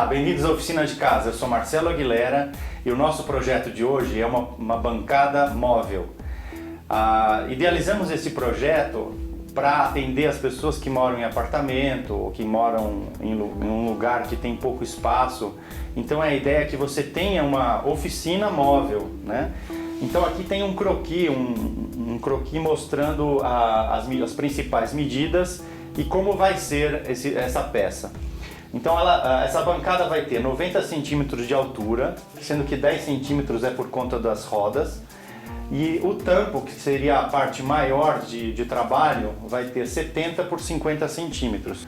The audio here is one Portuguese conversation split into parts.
Olá, bem-vindos à Oficina de Casa. Eu sou Marcelo Aguilera e o nosso projeto de hoje é uma bancada móvel. Idealizamos esse projeto para atender as pessoas que moram em apartamento ou que moram em um lugar que tem pouco espaço. Então a ideia é que você tenha uma oficina móvel, né? Então aqui tem um croquis, um croquis mostrando as principais medidas e como vai ser essa peça. Então essa bancada vai ter 90 centímetros de altura, sendo que 10 centímetros é por conta das rodas. E o tampo, que seria a parte maior de trabalho, vai ter 70 por 50 centímetros.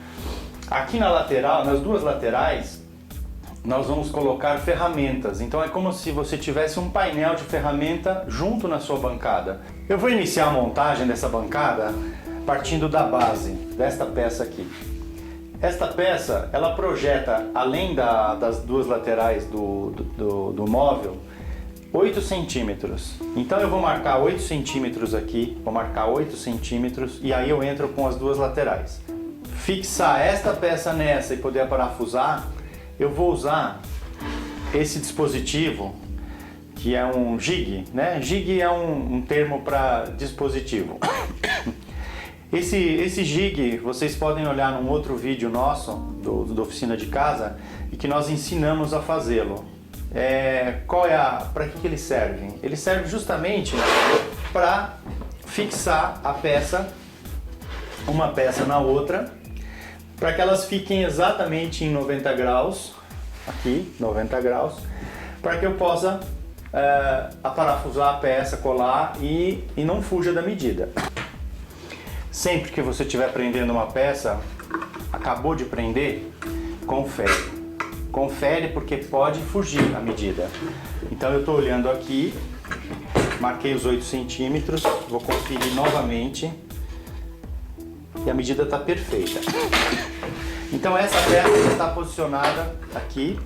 Aqui na lateral, nas duas laterais, nós vamos colocar ferramentas. Então é como se você tivesse um painel de ferramenta junto na sua bancada. Eu vou iniciar a montagem dessa bancada partindo da base, desta peça aqui. Esta peça, ela projeta, além das duas laterais do móvel, 8 centímetros. Então eu vou marcar 8 centímetros aqui, vou marcar 8 centímetros e aí eu entro com as duas laterais. Fixar esta peça nessa e poder parafusar, eu vou usar esse dispositivo, que é um jig, né? Jig é um termo para dispositivo. Esse jig, vocês podem olhar num outro vídeo nosso, da Oficina de Casa, e que nós ensinamos a fazê-lo. Para que eles servem? Eles servem justamente para fixar a peça, uma peça na outra, para que elas fiquem exatamente em 90 graus, aqui, 90 graus, para que eu possa aparafusar a peça, colar e não fuja da medida. Sempre que você estiver prendendo uma peça, acabou de prender, confere. Confere porque pode fugir a medida. Então eu estou olhando aqui, marquei os 8 centímetros, vou conferir novamente e a medida está perfeita. Então essa peça está posicionada aqui.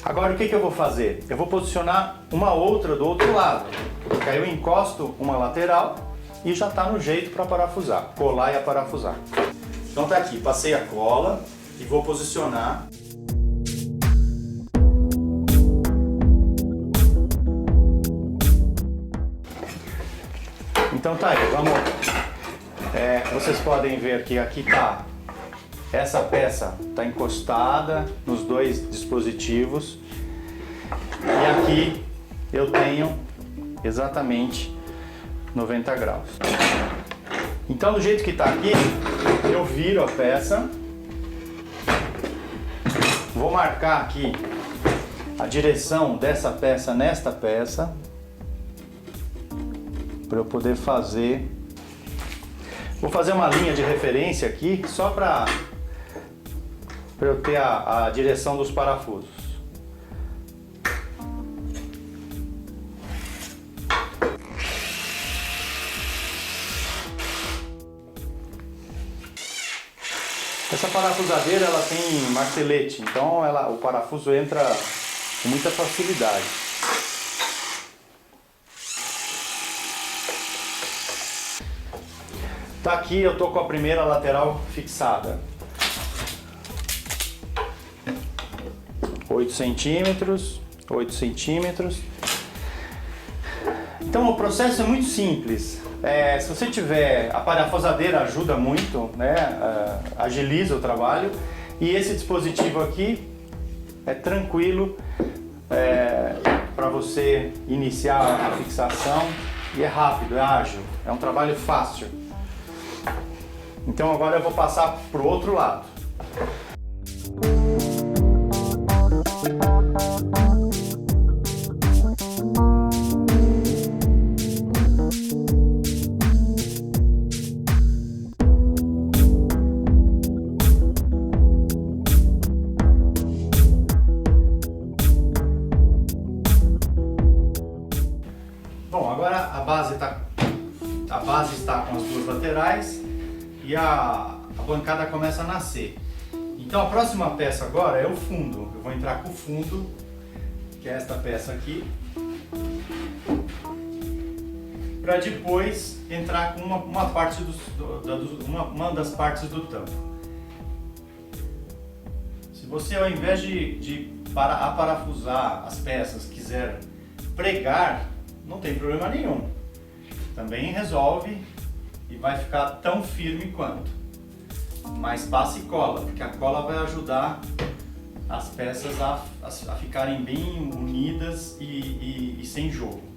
Agora o que eu vou fazer? Eu vou posicionar uma outra do outro lado, porque aí eu encosto uma lateral e já está no jeito para parafusar, colar e aparafusar. Então tá aqui, passei a cola e vou posicionar. Então tá aí, vamos. Vocês podem ver que aqui tá, essa peça está encostada nos dois dispositivos e aqui eu tenho exatamente 90 graus. Então do jeito que está aqui, eu viro a peça, vou marcar aqui a direção dessa peça nesta peça, para eu poder fazer. Vou fazer uma linha de referência aqui, só para eu ter a direção dos parafusos. Essa parafusadeira ela tem martelete, então o parafuso entra com muita facilidade. Tá aqui, eu tô com a primeira lateral fixada. 8 centímetros, 8 centímetros. Então o processo é muito simples. Se você tiver, a parafusadeira ajuda muito, né? Agiliza o trabalho. E esse dispositivo aqui é tranquilo para você iniciar a fixação e é rápido, é ágil, é um trabalho fácil. Então agora eu vou passar para o outro lado. Bom, agora a base está com as duas laterais e a bancada começa a nascer. Então a próxima peça agora é o fundo. Eu vou entrar com o fundo, que é esta peça aqui, para depois entrar com uma das partes do tampo. você, ao invés de aparafusar as peças, quiser pregar, não tem problema nenhum. Também resolve e vai ficar tão firme quanto. Mas passe cola, porque a cola vai ajudar as peças a ficarem bem unidas e sem jogo.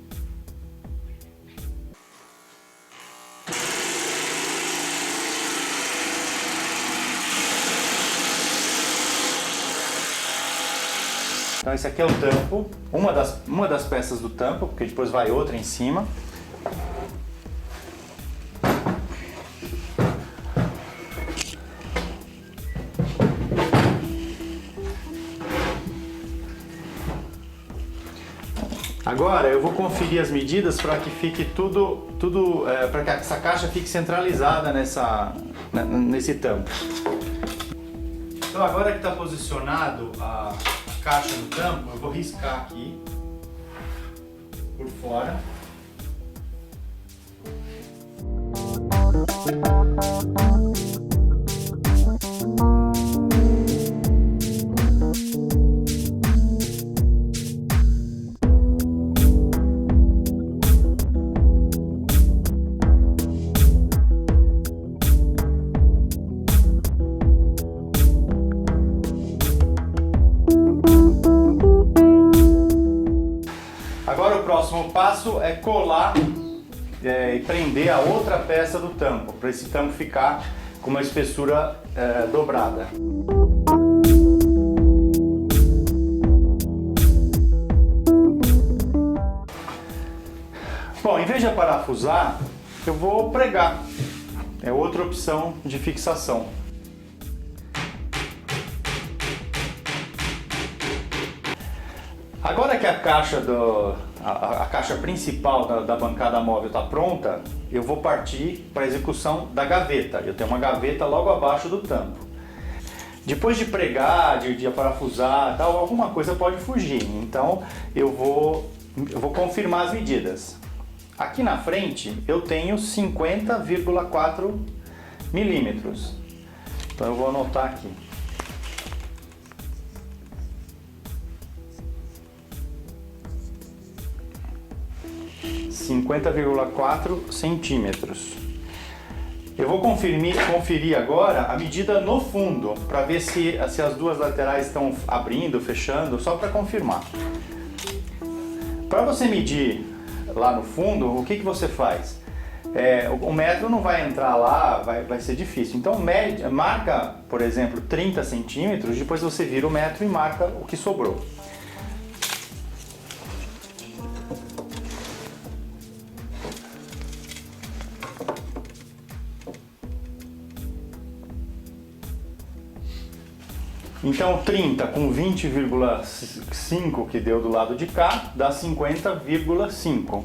Então esse aqui é o tampo, uma das peças do tampo, porque depois vai outra em cima. Agora eu vou conferir as medidas para que fique para que essa caixa fique centralizada nesse tampo. Então agora que está posicionado a caixa no tampo, eu vou riscar aqui por fora. Agora o próximo passo é colar e prender a outra peça do tampo, para esse tampo ficar com uma espessura dobrada. Bom, em vez de parafusar, eu vou pregar. É outra opção de fixação. Agora que a caixa principal da bancada móvel está pronta, eu vou partir para a execução da gaveta. Eu tenho uma gaveta logo abaixo do tampo. Depois de pregar, de parafusar, tal, alguma coisa pode fugir. Então eu vou confirmar as medidas. Aqui na frente eu tenho 50,4 milímetros. Então eu vou anotar aqui. 50,4 centímetros. Eu vou conferir agora a medida no fundo, para ver se as duas laterais estão abrindo, fechando, só para confirmar. Para você medir lá no fundo, o que você faz? O metro não vai entrar lá, vai ser difícil. Então marca, por exemplo, 30 centímetros, depois você vira o metro e marca o que sobrou. Então 30 com 20,5 que deu do lado de cá, dá 50,5.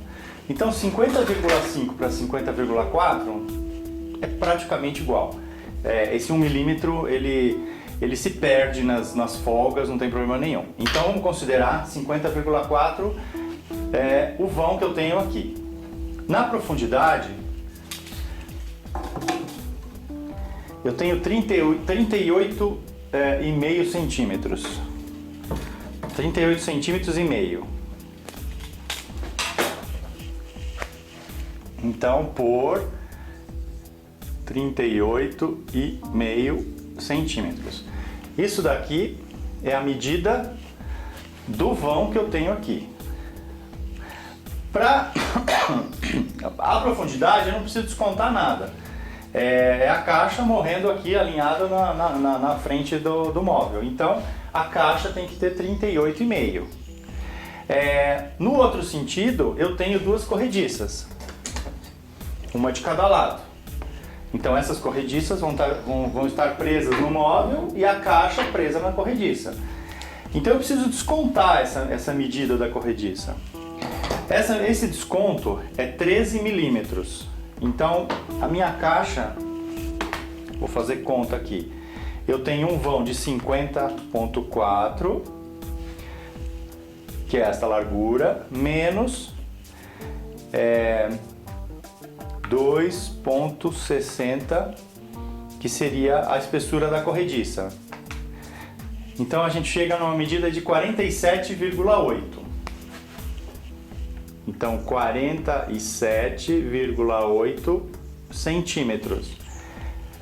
Então 50,5 para 50,4 é praticamente igual. Esse 1 milímetro ele se perde nas folgas, não tem problema nenhum. Então vamos considerar 50,4 o vão que eu tenho aqui. Na profundidade, eu tenho 38,5 centímetros. 38 centímetros e meio. Então por 38,5 centímetros. Isso daqui é a medida do vão que eu tenho aqui. Para a profundidade eu não preciso descontar nada. É a caixa morrendo aqui alinhada na frente do móvel. Então a caixa tem que ter 38,5. No outro sentido, eu tenho duas corrediças, uma de cada lado. Então essas corrediças vão estar presas no móvel e a caixa presa na corrediça. Então eu preciso descontar essa medida da corrediça. Esse desconto é 13 milímetros. Então a minha caixa, vou fazer conta aqui, eu tenho um vão de 50,4, que é esta largura, menos 2,60, que seria a espessura da corrediça. Então a gente chega numa medida de 47,8. Então 47,8 centímetros.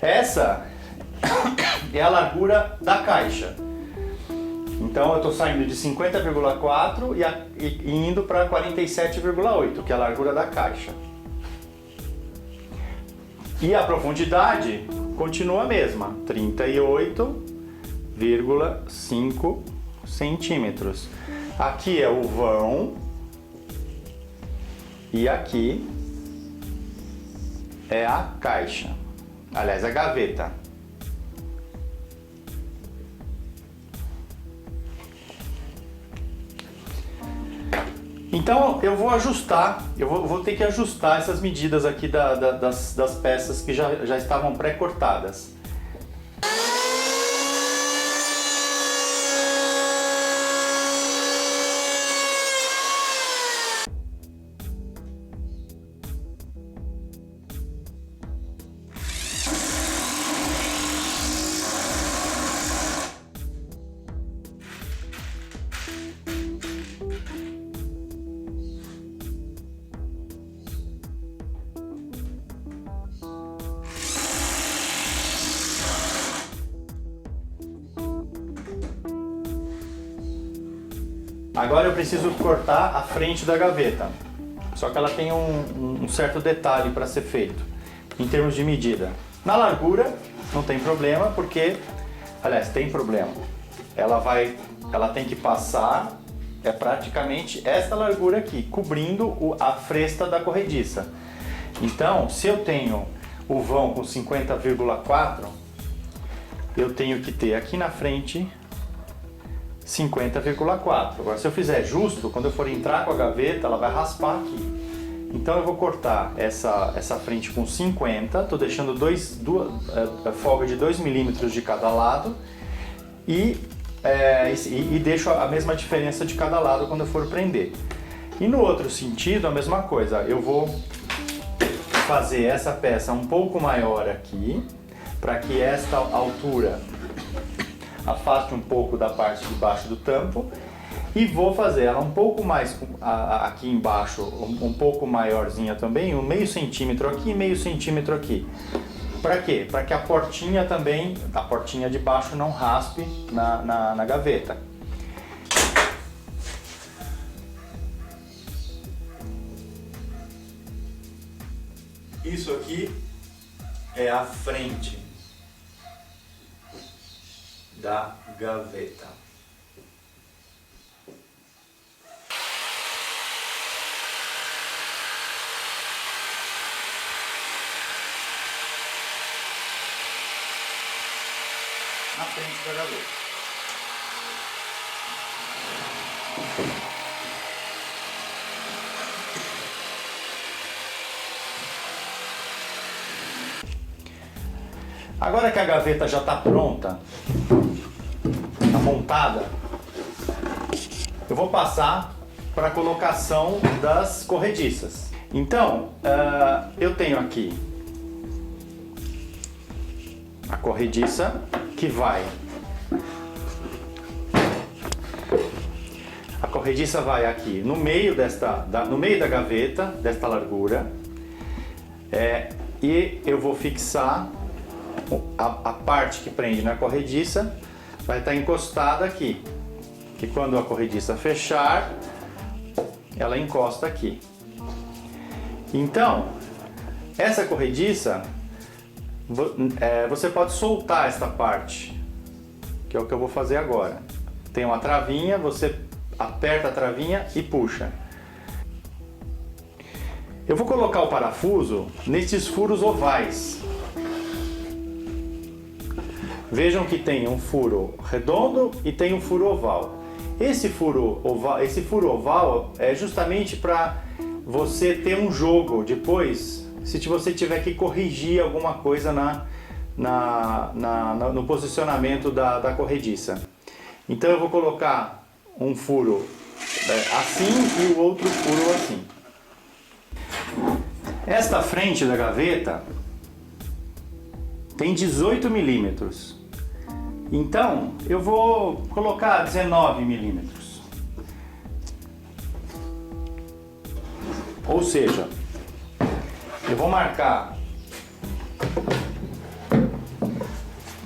Essa é a largura da caixa. Então eu estou saindo de 50,4 e indo para 47,8, que é a largura da caixa. E a profundidade continua a mesma, 38,5 centímetros. Aqui é o vão e aqui é a caixa, aliás, a gaveta. Então eu vou ajustar, vou ter que ajustar essas medidas aqui das peças que já estavam pré-cortadas. Agora eu preciso cortar a frente da gaveta, só que ela tem um certo detalhe para ser feito, em termos de medida. Na largura não tem problema, porque, aliás, tem problema. Ela tem que passar, é praticamente esta largura aqui, cobrindo a fresta da corrediça. Então, se eu tenho o vão com 50,4, eu tenho que ter aqui na frente 50,4. Agora, se eu fizer justo, quando eu for entrar com a gaveta, ela vai raspar aqui. Então eu vou cortar essa frente com 50, estou deixando folga de 2 milímetros de cada lado e deixo a mesma diferença de cada lado quando eu for prender. E no outro sentido, a mesma coisa, eu vou fazer essa peça um pouco maior aqui, para que esta altura afaste um pouco da parte de baixo do tampo, e vou fazer ela um pouco mais aqui embaixo, um pouco maiorzinha também, um meio centímetro aqui e meio centímetro aqui. Para quê? Para que a portinha também, a portinha de baixo não raspe na gaveta. Isso aqui é a frente da gaveta. Na frente da gaveta. Agora que a gaveta já está pronta, está montada, eu vou passar para a colocação das corrediças. Então, eu tenho aqui a corrediça que vai. A corrediça vai aqui no meio no meio da gaveta, desta largura, e eu vou fixar a parte que prende na corrediça, vai estar encostada aqui, que quando a corrediça fechar, ela encosta aqui. Então, essa corrediça, você pode soltar esta parte, que é o que eu vou fazer agora. Tem uma travinha, você aperta a travinha e puxa. Eu vou colocar o parafuso nesses furos ovais. Vejam que tem um furo redondo e tem um furo oval. Esse furo oval é justamente para você ter um jogo depois, se você tiver que corrigir alguma coisa no posicionamento da corrediça. Então eu vou colocar um furo assim e o outro furo assim. Esta frente da gaveta tem 18 milímetros. Então eu vou colocar 19 milímetros. Ou seja, eu vou marcar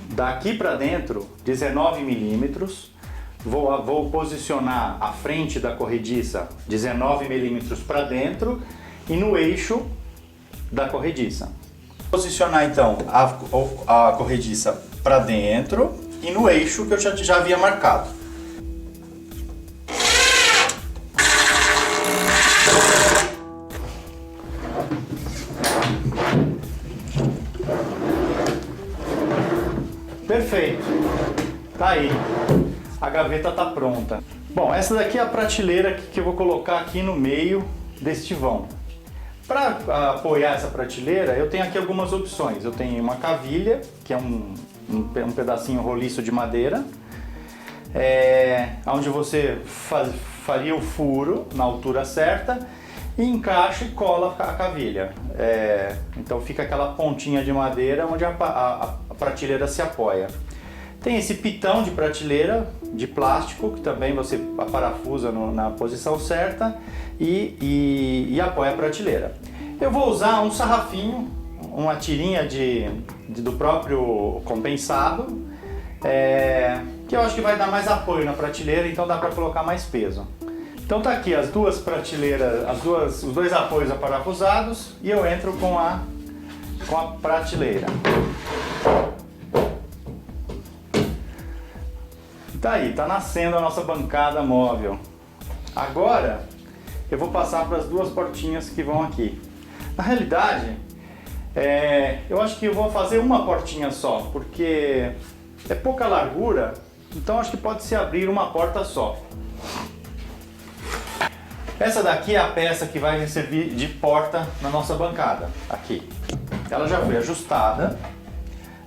daqui para dentro 19 milímetros. Vou posicionar a frente da corrediça 19 milímetros para dentro e no eixo da corrediça. Posicionar então a corrediça para dentro e no eixo que eu já havia marcado. Perfeito, tá aí, a gaveta tá pronta. Bom, essa daqui é a prateleira que eu vou colocar aqui no meio deste vão. Para apoiar essa prateleira, eu tenho aqui algumas opções. Eu tenho uma cavilha, que é um pedacinho roliço de madeira, onde você faria o furo na altura certa e encaixa e cola a cavilha. Então fica aquela pontinha de madeira onde a prateleira se apoia. Tem esse pitão de prateleira de plástico que também você parafusa na posição certa e apoia a prateleira. Eu vou usar um sarrafinho, uma tirinha do próprio compensado, que eu acho que vai dar mais apoio na prateleira, então dá para colocar mais peso. Então tá aqui as duas prateleiras, os dois apoios aparafusados e eu entro com a prateleira. Tá aí, tá nascendo a nossa bancada móvel. Agora eu vou passar para as duas portinhas que vão aqui. Na realidade, eu acho que eu vou fazer uma portinha só, porque é pouca largura, então acho que pode se abrir uma porta só. Essa daqui é a peça que vai servir de porta na nossa bancada, aqui. Ela já foi ajustada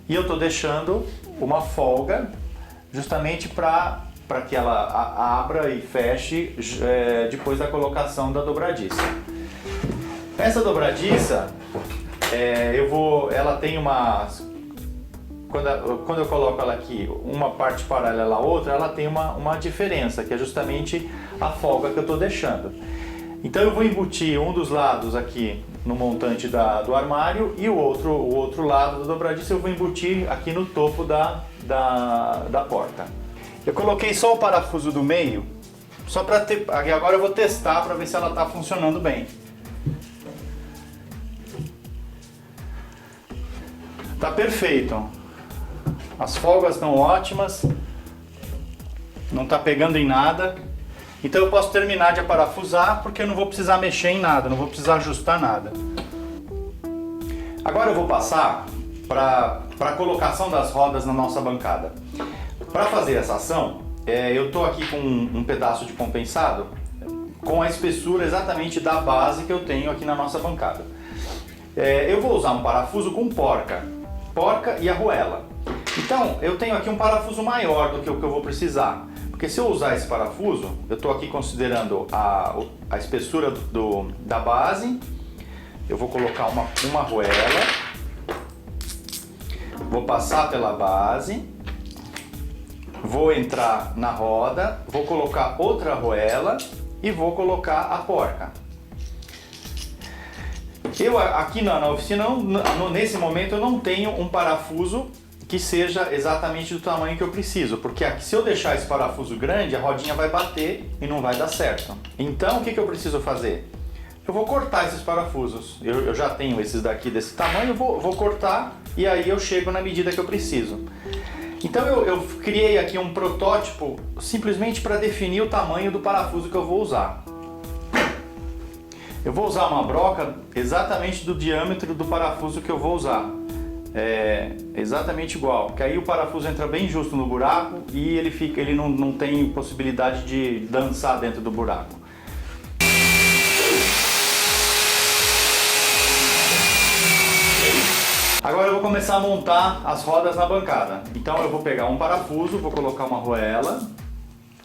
e eu tô deixando uma folga justamente para que ela abra e feche depois da colocação da dobradiça. Essa dobradiça, ela tem quando eu coloco ela aqui, uma parte paralela à outra, ela tem uma diferença, que é justamente a folga que eu estou deixando. Então eu vou embutir um dos lados aqui no montante do armário e o outro lado da dobradiça eu vou embutir aqui no topo da porta. Eu coloquei só o parafuso do meio, só para ter. Agora eu vou testar para ver se ela está funcionando bem. Tá perfeito. As folgas estão ótimas, não está pegando em nada. Então eu posso terminar de aparafusar porque eu não vou precisar mexer em nada, não vou precisar ajustar nada. Agora eu vou passar para a colocação das rodas na nossa bancada. Para fazer essa ação, eu estou aqui com um pedaço de compensado com a espessura exatamente da base que eu tenho aqui na nossa bancada. Eu vou usar um parafuso com porca e arruela. Então eu tenho aqui um parafuso maior do que o que eu vou precisar, porque se eu usar esse parafuso, eu estou aqui considerando a espessura da base. Eu vou colocar uma arruela, vou passar pela base, vou entrar na roda, vou colocar outra arruela e vou colocar a porca. Eu aqui na oficina, nesse momento, eu não tenho um parafuso que seja exatamente do tamanho que eu preciso, porque aqui, se eu deixar esse parafuso grande, a rodinha vai bater e não vai dar certo. Então o que eu preciso fazer? Eu vou cortar esses parafusos. Eu já tenho esses daqui desse tamanho, eu vou cortar e aí eu chego na medida que eu preciso. Então eu criei aqui um protótipo simplesmente para definir o tamanho do parafuso que eu vou usar. Eu vou usar uma broca exatamente do diâmetro do parafuso que eu vou usar. Exatamente igual, porque aí o parafuso entra bem justo no buraco e ele não tem possibilidade de dançar dentro do buraco. Agora eu vou começar a montar as rodas na bancada. Então eu vou pegar um parafuso, vou colocar uma arruela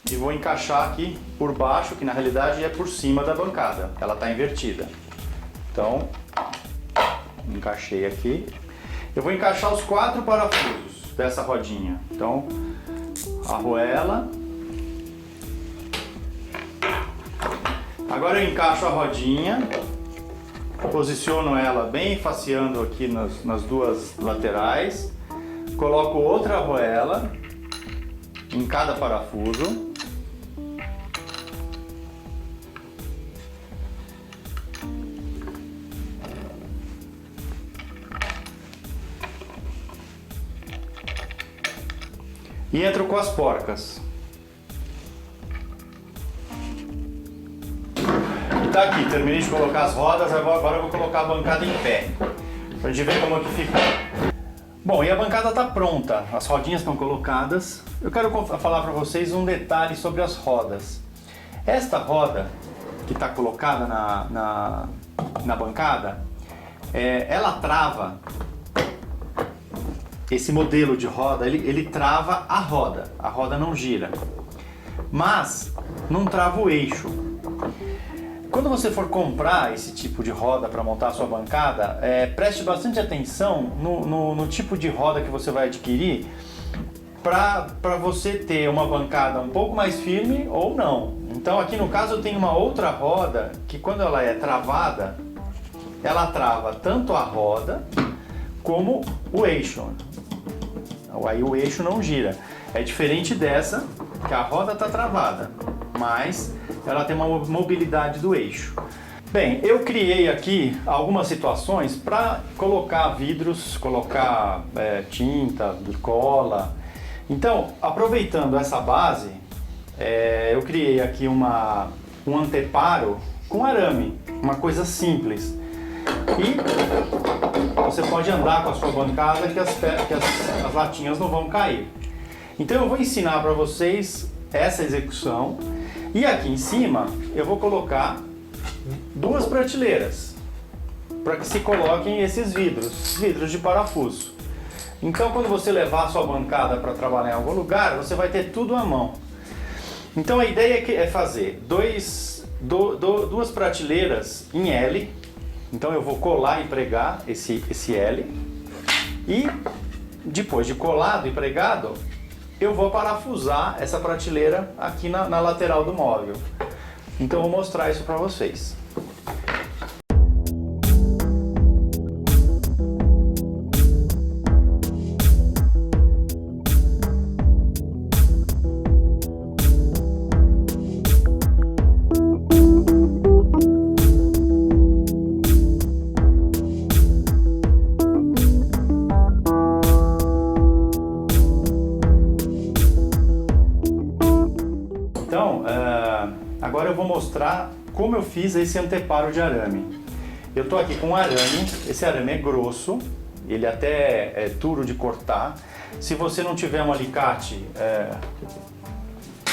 e vou encaixar aqui por baixo, que na realidade é por cima da bancada, ela está invertida. Então, encaixei aqui. Eu vou encaixar os 4 parafusos. dessa rodinha. Então, arruela. Agora eu encaixo a rodinha, posiciono ela bem enfaceando aqui nas duas laterais, coloco outra arruela em cada parafuso. E entro com as porcas. E tá aqui, terminei de colocar as rodas, agora eu vou colocar a bancada em pé, pra gente ver como é que ficou. Bom, e a bancada tá pronta, as rodinhas estão colocadas. Eu quero falar para vocês um detalhe sobre as rodas. Esta roda que está colocada na bancada, ela trava. Esse modelo de roda, ele trava a roda não gira, mas não trava o eixo. Quando você for comprar esse tipo de roda para montar a sua bancada, preste bastante atenção no tipo de roda que você vai adquirir para você ter uma bancada um pouco mais firme ou não. Então aqui no caso eu tenho uma outra roda que quando ela é travada, ela trava tanto a roda como o eixo. Aí o eixo não gira. É diferente dessa, que a roda está travada, mas ela tem uma mobilidade do eixo. Bem, eu criei aqui algumas situações para colocar vidros, colocar tinta, cola. Então, aproveitando essa base, eu criei aqui um anteparo com arame, uma coisa simples. E você pode andar com a sua bancada que as latinhas não vão cair. Então eu vou ensinar para vocês essa execução e aqui em cima eu vou colocar duas prateleiras para que se coloquem esses vidros de parafuso. Então quando você levar a sua bancada para trabalhar em algum lugar, você vai ter tudo à mão. Então a ideia é fazer duas prateleiras em L. Então eu vou colar e pregar esse L e depois de colado e pregado eu vou parafusar essa prateleira aqui na lateral do móvel. Então eu vou mostrar isso para vocês. Então, agora eu vou mostrar como eu fiz esse anteparo de arame. Eu estou aqui com arame, esse arame é grosso, ele até é duro de cortar. Se você não tiver um alicate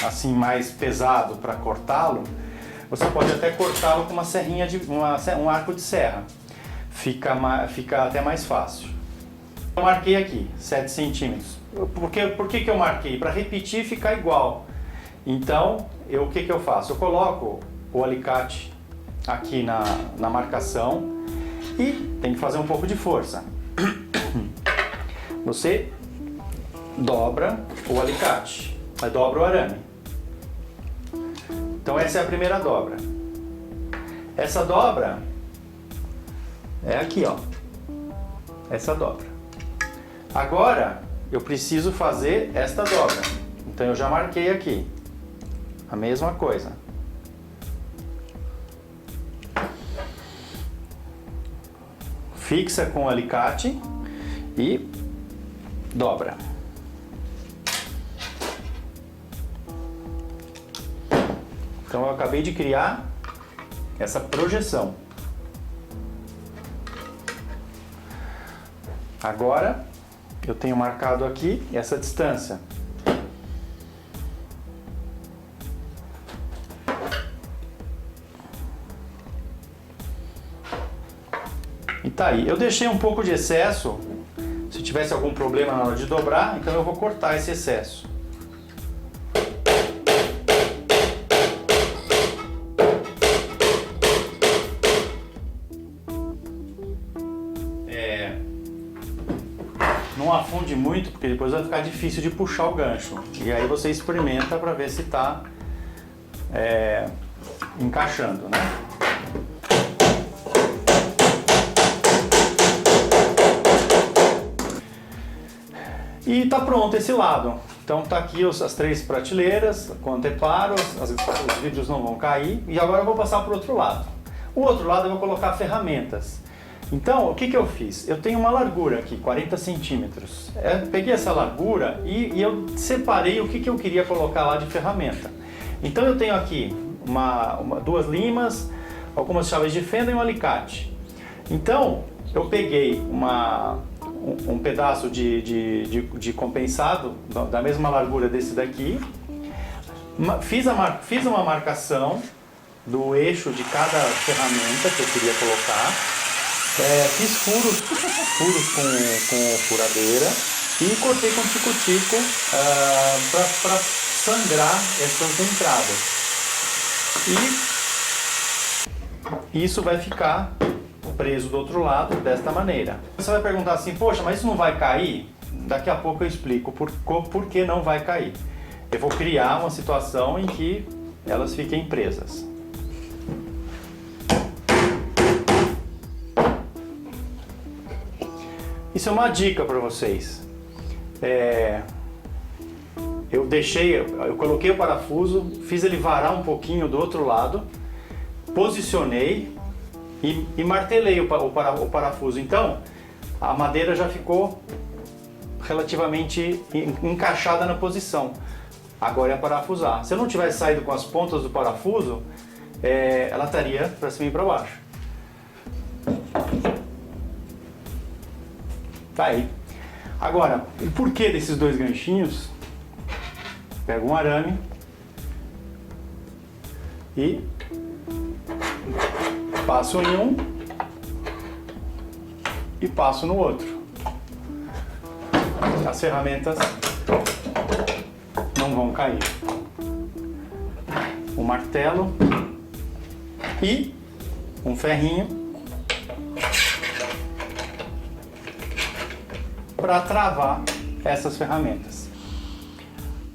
assim mais pesado para cortá-lo, você pode até cortá-lo com uma serrinha um arco de serra. Fica até mais fácil. Eu marquei aqui 7 centímetros. Por que eu marquei? Para repetir e ficar igual. Então, o que eu faço? Eu coloco o alicate aqui na marcação e tem que fazer um pouco de força. Você dobra o alicate, dobra o arame. Então essa é a primeira dobra. Essa dobra é aqui, ó. Essa dobra. Agora eu preciso fazer esta dobra. Então eu já marquei aqui. A mesma coisa. Fixa com o alicate e dobra. Então eu acabei de criar essa projeção. Agora eu tenho marcado aqui essa distância. E tá aí. Eu deixei um pouco de excesso, se tivesse algum problema na hora de dobrar, então eu vou cortar esse excesso. Não afunde prende muito, porque depois vai ficar difícil de puxar o gancho. E aí você experimenta para ver se está encaixando, né? E tá pronto esse lado. Então tá aqui as 3 prateleiras com anteparo, os vidros não vão cair. E agora eu vou passar para o outro lado. O outro lado eu vou colocar ferramentas. Então, o que eu fiz? Eu tenho uma largura aqui, 40 centímetros. Peguei essa largura e eu separei o que eu queria colocar lá de ferramenta. Então eu tenho aqui 2 limas, algumas chaves de fenda e um alicate. Então, eu peguei um pedaço de compensado da mesma largura desse daqui, fiz uma marcação do eixo de cada ferramenta que eu queria colocar, fiz furos com furadeira e cortei com tico-tico para sangrar essas entradas. E isso vai ficar preso do outro lado desta maneira. Você vai perguntar assim, poxa, mas isso não vai cair? Daqui a pouco eu explico por que não vai cair. Eu vou criar uma situação em que elas fiquem presas. Isso é uma dica para vocês. Eu coloquei o parafuso, fiz ele varar um pouquinho do outro lado, posicionei e martelei o parafuso. Então, a madeira já ficou relativamente encaixada na posição. Agora é parafusar. Se eu não tivesse saído com as pontas do parafuso, ela estaria para cima e para baixo. Tá aí. Agora, o porquê desses 2 ganchinhos? Pego um arame e passo em um e passo no outro. As ferramentas não vão cair. Um martelo e um ferrinho para travar essas ferramentas.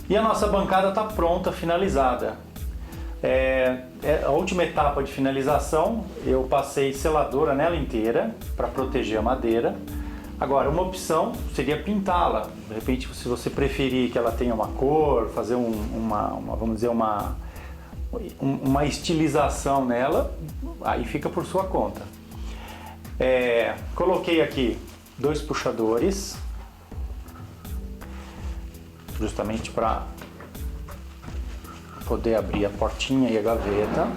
E a nossa bancada está pronta, finalizada. A última etapa de finalização, eu passei seladora nela inteira para proteger a madeira. Agora, uma opção seria pintá-la. De repente, se você preferir que ela tenha uma cor, fazer vamos dizer, uma estilização nela, aí fica por sua conta. Coloquei aqui 2 puxadores, justamente para poder abrir a portinha e a gaveta.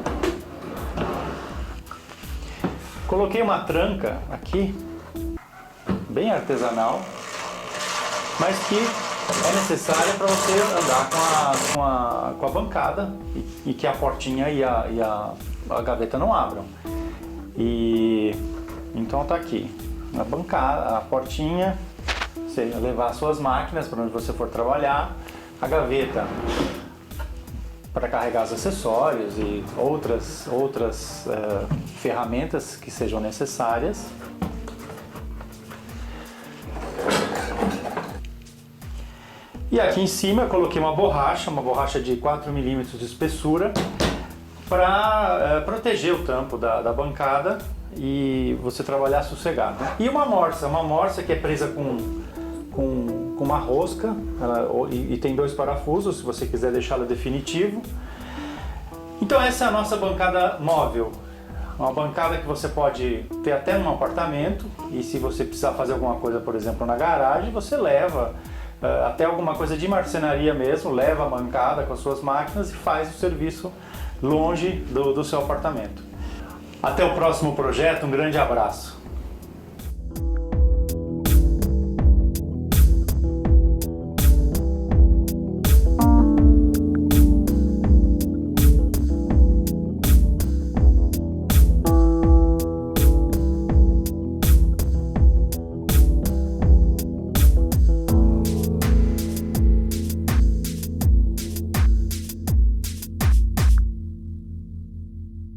Coloquei uma tranca aqui, bem artesanal, mas que é necessária para você andar com a bancada e que a portinha e a gaveta não abram. E então tá aqui a bancada, a portinha, você levar suas máquinas para onde você for trabalhar, a gaveta para carregar os acessórios e outras ferramentas que sejam necessárias. E aqui em cima eu coloquei uma borracha de 4 milímetros de espessura para proteger o tampo da bancada e você trabalhar sossegado. E uma morsa que é presa com uma rosca e tem 2 parafusos, se você quiser deixá-la definitivo. Então essa é a nossa bancada móvel, uma bancada que você pode ter até num apartamento, e se você precisar fazer alguma coisa, por exemplo, na garagem, você leva até alguma coisa de marcenaria mesmo, leva a bancada com as suas máquinas e faz o serviço longe do seu apartamento. Até o próximo projeto, um grande abraço.